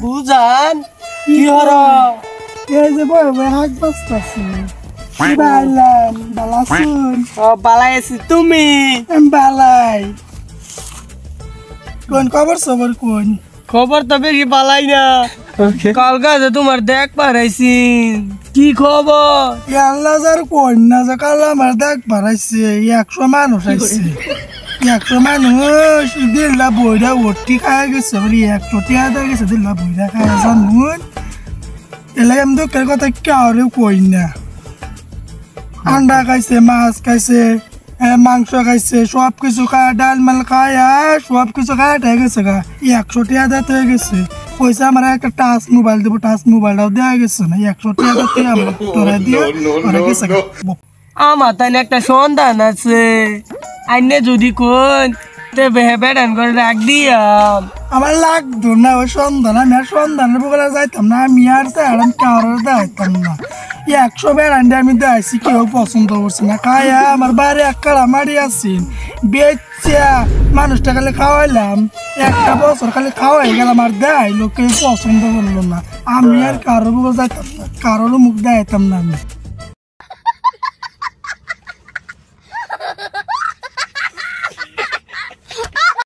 বুঝান কি হর এই যে বড় বড় হাত বসতাছি বালাম বালাসুন বালাই আছি তুমি বালাই কোন খবর কোন খবর তো বেশি বালাই না কালকে তোমার দেখ পারাইছি কি খবর আল্লাহ যার কোন না যে কাল আমার দেখ পারাইছে 100 মানুষ আইছে 100 মানুষ দিল্লা বইরা ওটি খায় গেছে 100 টাকা দিয়ে গেছে দিল্লা বইরা খায় জানুন এলাই আমি দুঃখের কথা কেউ কই না আন্ডা খাইছে মাছ খাইছে মাংস খাইছে সব কিছু খায় ডাল মাল খায় সব কিছু খায় ঠিক আছে গা 100 টাকা দিতে হয়ে গেছে পয়সা আমার একটা টাচ মোবাইল দেবো টাচ মোবাইলটাও দেওয়া গেছে না 100 টাকা দিতে আমার তোরা দিয়ে ওরা গেছে আমার তাই একটা সন্ধান আছে আইনে যদি কোন তে বেড়ান করে রাখ দিয়াম আমার লাগতো না ওই সন্ধান আমি আর সন্ধানের বলে যাইতাম না আমি আর আরাম কারোর যাইতাম না 100 বেড়ান্ডে আমি দেখাইছি কেউ পছন্দ করছে না খায়া আমার বাড়ি এক কাড়া মারি আসিন বেচা মানুষটা খালি খাওয়াইলাম একটা বছর খালি খাওয়াই গেলাম আর দেয় লোক কেউ পছন্দ করলো না আমি আর কারোর বলে যাইতাম না কারোর মুখ দেখাইতাম না আমি